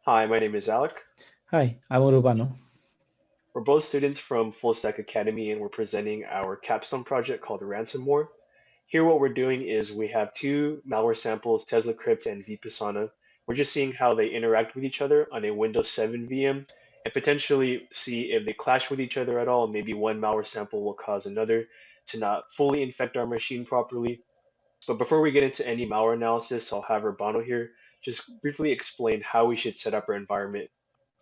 Hi, my name is Alec. Hi, I'm Urbano. We're both students from Fullstack Academy and we're presenting our capstone project called Ransomwar. Here what we're doing is we have two malware samples, Teslacrypt and Vipasana. We're just seeing how they interact with each other on a Windows 7 VM and potentially see if they clash with each other at all. Maybe one malware sample will cause another to not fully infect our machine properly. But before we get into any malware analysis, I'll have Urbano here just briefly explain how we should set up our environment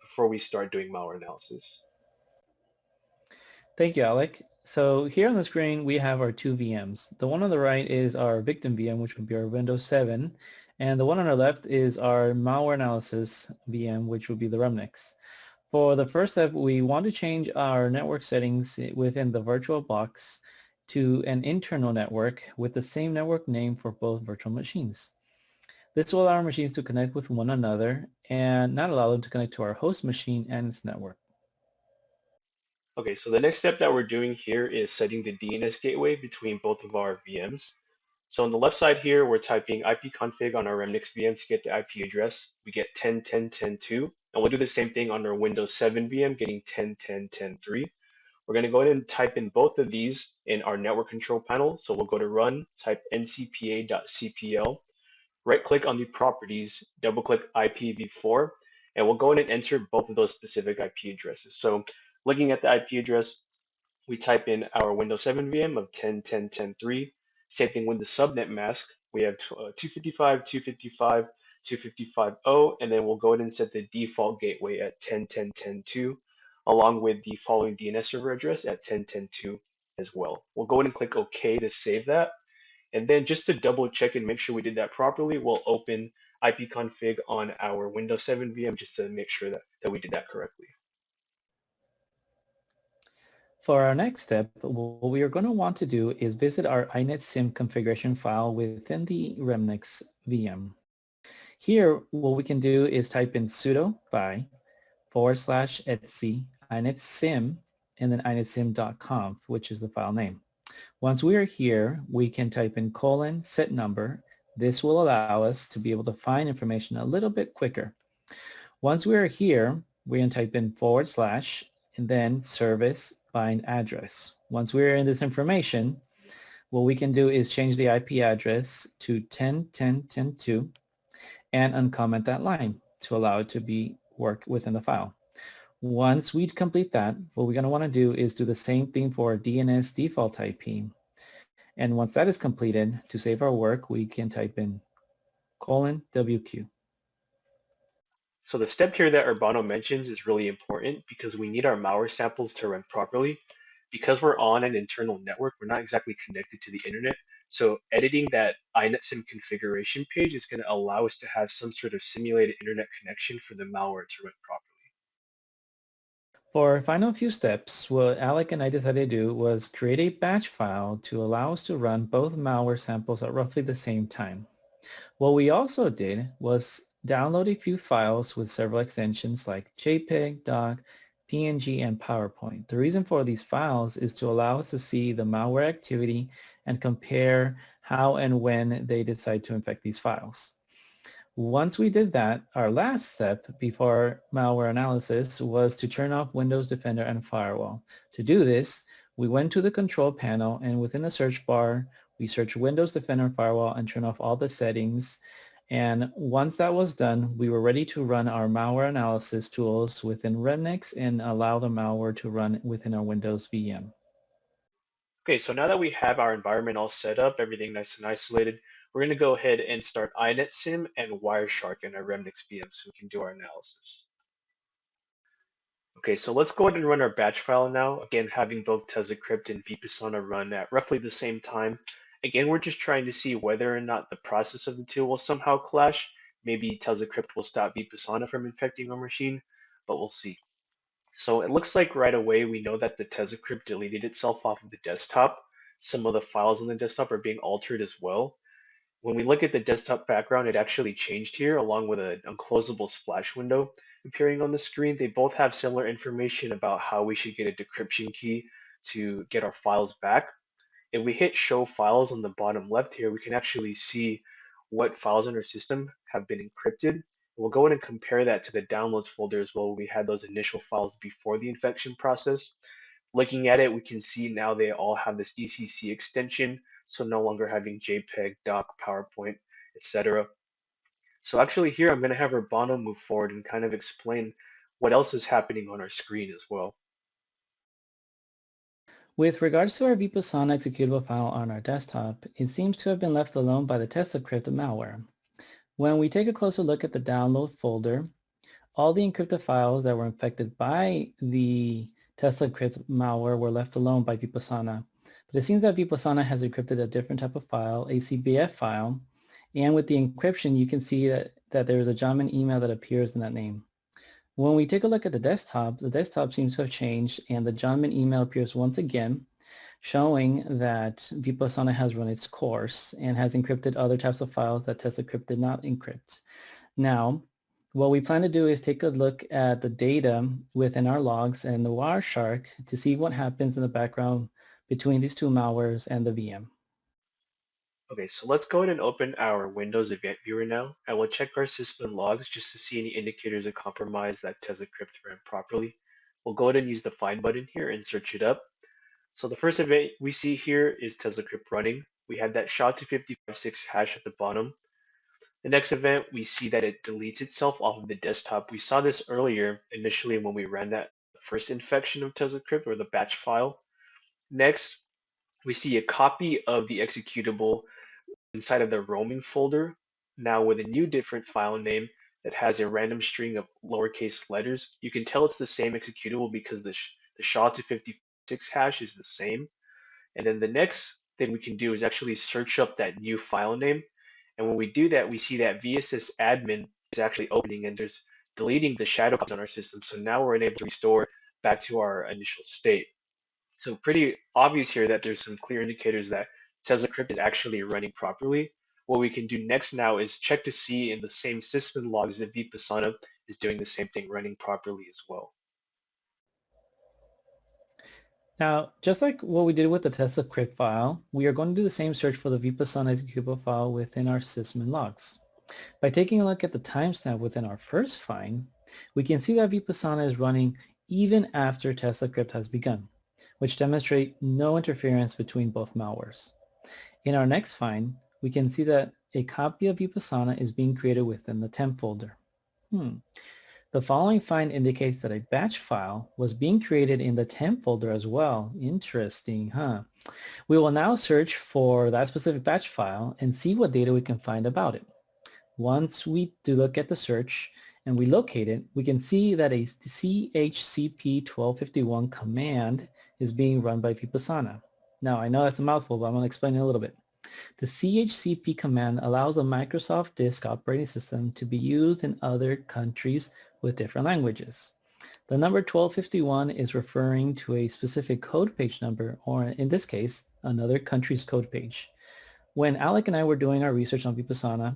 before we start doing malware analysis. Thank you, Alec. So here on the screen, we have our two VMs. The one on the right is our victim VM, which would be our Windows 7. And the one on the left is our malware analysis VM, which would be the Remnux. For the first step, we want to change our network settings within the virtual box to an internal network with the same network name for both virtual machines. This will allow our machines to connect with one another and not allow them to connect to our host machine and its network. Okay, so the next step that we're doing here is setting the DNS gateway between both of our VMs. So on the left side here, we're typing ipconfig on our Remnux VM to get the IP address. We get 10.10.10.2, and we'll do the same thing on our Windows 7 VM, getting 10.10.10.3. We're going to go ahead and type in both of these in our network control panel. So we'll go to run, type ncpa.cpl, right click on the properties, double click IPv4, and we'll go in and enter both of those specific IP addresses. So looking at the IP address, we type in our Windows 7 VM of 10.10.10.3. Same thing with the subnet mask. We have 255.255.255.0, and then we'll go ahead and set the default gateway at 10.10.10.2, along with the following DNS server address at 10.10.2 as well. We'll go ahead and click OK to save that. And then just to double check and make sure we did that properly, we'll open ipconfig on our Windows 7 VM just to make sure that we did that correctly. For our next step, what we are going to want to do is visit our INetSim configuration file within the Remnux VM. Here, what we can do is type in sudo /etc inetsim and then inetsim.conf, which is the file name. Once we are here, we can type in :set number. This will allow us to be able to find information a little bit quicker. Once we are here, we're going to type in / and then service find address. Once we're in this information, what we can do is change the IP address to 10.10.10.2 and uncomment that line to allow it to be worked within the file. Once we complete that, what we're going to want to do is do the same thing for DNS default IP. And once that is completed, to save our work, we can type in :WQ. So the step here that Urbano mentions is really important because we need our malware samples to run properly. Because we're on an internal network, we're not exactly connected to the internet. So editing that INetSim configuration page is going to allow us to have some sort of simulated internet connection for the malware to run properly. For our final few steps, what Alec and I decided to do was create a batch file to allow us to run both malware samples at roughly the same time. What we also did was download a few files with several extensions like JPEG, DOC, PNG, and PowerPoint. The reason for these files is to allow us to see the malware activity and compare how and when they decide to infect these files. Once we did that, our last step before malware analysis was to turn off Windows Defender and Firewall. To do this, we went to the control panel and within the search bar, we searched Windows Defender and Firewall and turn off all the settings. And once that was done, we were ready to run our malware analysis tools within Remnux and allow the malware to run within our Windows VM. Okay, so now that we have our environment all set up, everything nice and isolated, we're going to go ahead and start INetSim and Wireshark in our Remnix VM so we can do our analysis. Okay, so let's go ahead and run our batch file now. Again, having both Teslacrypt and Vipasana run at roughly the same time. Again, we're just trying to see whether or not the process of the two will somehow clash. Maybe Teslacrypt will stop Vipasana from infecting our machine, but we'll see. So it looks like right away we know that the Teslacrypt deleted itself off of the desktop. Some of the files on the desktop are being altered as well. When we look at the desktop background, it actually changed here along with an unclosable splash window appearing on the screen. They both have similar information about how we should get a decryption key to get our files back. If we hit show files on the bottom left here, we can actually see what files in our system have been encrypted. We'll go in and compare that to the downloads folder as well, where we had those initial files before the infection process. Looking at it, we can see now they all have this ECC extension, so no longer having JPEG, doc, PowerPoint, etc. So actually here, I'm going to have Urbano move forward and kind of explain what else is happening on our screen as well. With regards to our Vipasana executable file on our desktop, it seems to have been left alone by the Teslacrypt malware. When we take a closer look at the download folder, all the encrypted files that were infected by the Teslacrypt malware were left alone by Vipasana. But it seems that Vipasana has encrypted a different type of file, a CBF file, and with the encryption you can see that there is a Java email that appears in that name. When we take a look at the desktop seems to have changed and the Java email appears once again, showing that Vipasana has run its course and has encrypted other types of files that Teslacrypt did not encrypt. Now, what we plan to do is take a look at the data within our logs and the Wireshark to see what happens in the background between these two malwares and the VM. Okay, so let's go ahead and open our Windows Event Viewer now, and we'll check our system logs just to see any indicators of compromise that Teslacrypt ran properly. We'll go ahead and use the Find button here and search it up. So the first event we see here is Teslacrypt running. We have that SHA-256 hash at the bottom. The next event, we see that it deletes itself off of the desktop. We saw this earlier initially when we ran that first infection of Teslacrypt or the batch file. Next, we see a copy of the executable inside of the roaming folder, now with a new different file name that has a random string of lowercase letters. You can tell it's the same executable because the SHA-256 hash is the same. And then the next thing we can do is actually search up that new file name. And when we do that, we see that VSS admin is actually opening and there's deleting the shadow copies on our system. So now we're able to restore back to our initial state. So pretty obvious here that there's some clear indicators that Teslacrypt is actually running properly. What we can do next now is check to see in the same system logs that Vipasana is doing the same thing, running properly as well. Now, just like what we did with the Teslacrypt file, we are going to do the same search for the Vipasana executable file within our sysmin logs. By taking a look at the timestamp within our first find, we can see that Vipasana is running even after Teslacrypt has begun, which demonstrate no interference between both malwares. In our next find, we can see that a copy of Vipasana is being created within the temp folder. The following find indicates that a batch file was being created in the temp folder as well. Interesting, huh? We will now search for that specific batch file and see what data we can find about it. Once we do look at the search and we locate it, we can see that a chcp1251 command is being run by Vipasana. Now, I know that's a mouthful, but I'm going to explain it a little bit. The chcp command allows a Microsoft disk operating system to be used in other countries with different languages. The number 1251 is referring to a specific code page number, or in this case, another country's code page. When Alec and I were doing our research on Vipasana,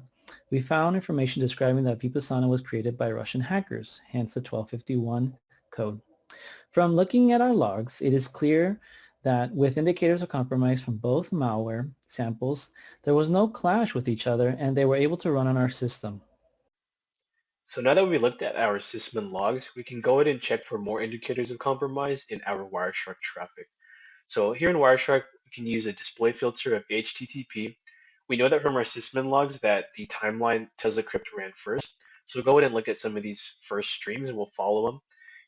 we found information describing that Vipasana was created by Russian hackers, hence the 1251 code. From looking at our logs, it is clear that with indicators of compromise from both malware samples, there was no clash with each other and they were able to run on our system. So now that we looked at our sysmin logs, we can go ahead and check for more indicators of compromise in our Wireshark traffic. So here in Wireshark, we can use a display filter of HTTP. We know that from our sysmin logs that the timeline Teslacrypt ran first. So we'll go ahead and look at some of these first streams and we'll follow them.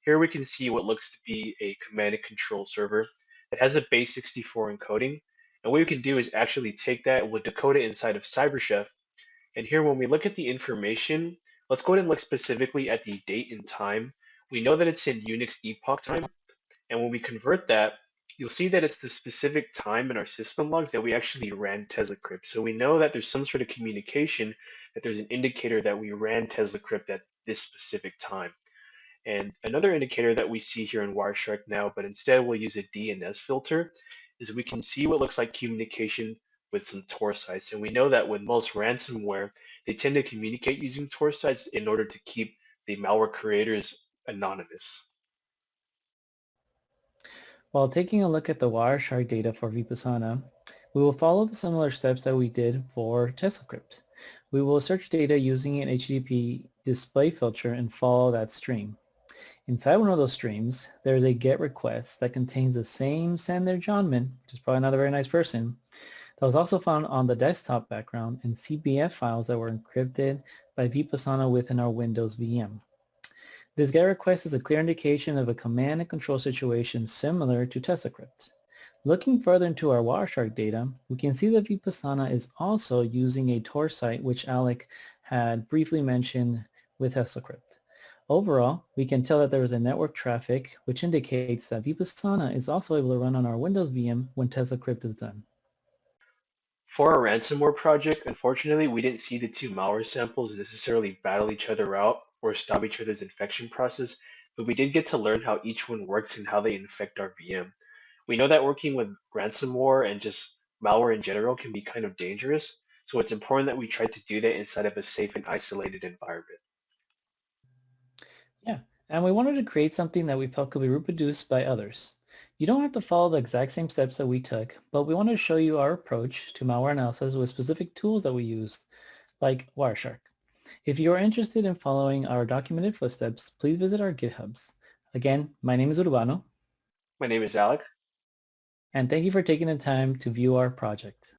Here we can see what looks to be a command and control server. It has a base 64 encoding. And what we can do is actually take that and we'll decode it inside of CyberChef. And here when we look at the information, let's go ahead and look specifically at the date and time. We know that it's in Unix epoch time. And when we convert that, you'll see that it's the specific time in our system logs that we actually ran Teslacrypt. So we know that there's some sort of communication, that there's an indicator that we ran Teslacrypt at this specific time. And another indicator that we see here in Wireshark now, but instead we'll use a DNS filter, is we can see what looks like communication with some Tor sites. And we know that with most ransomware, they tend to communicate using Tor sites in order to keep the malware creators anonymous. While taking a look at the Wireshark data for Vipasana, we will follow the similar steps that we did for Teslacrypt. We will search data using an HTTP display filter and follow that stream. Inside one of those streams, there is a GET request that contains the same sender Johnman, which is probably not a very nice person, that was also found on the desktop background and CBF files that were encrypted by Vipasana within our Windows VM. This GET request is a clear indication of a command and control situation similar to Teslacrypt. Looking further into our Wireshark data, we can see that Vipasana is also using a Tor site which Alec had briefly mentioned with Teslacrypt. Overall, we can tell that there is a network traffic which indicates that Vipasana is also able to run on our Windows VM when Teslacrypt is done. For our ransomware project, unfortunately, we didn't see the two malware samples necessarily battle each other out or stop each other's infection process, but we did get to learn how each one works and how they infect our VM. We know that working with ransomware and just malware in general can be kind of dangerous, so it's important that we try to do that inside of a safe and isolated environment. Yeah, and we wanted to create something that we felt could be reproduced by others. You don't have to follow the exact same steps that we took, but we wanted to show you our approach to malware analysis with specific tools that we used, like Wireshark. If you are interested in following our documented footsteps, please visit our GitHubs. Again, my name is Urbano, My name is Alec. and thank you for taking the time to view our project.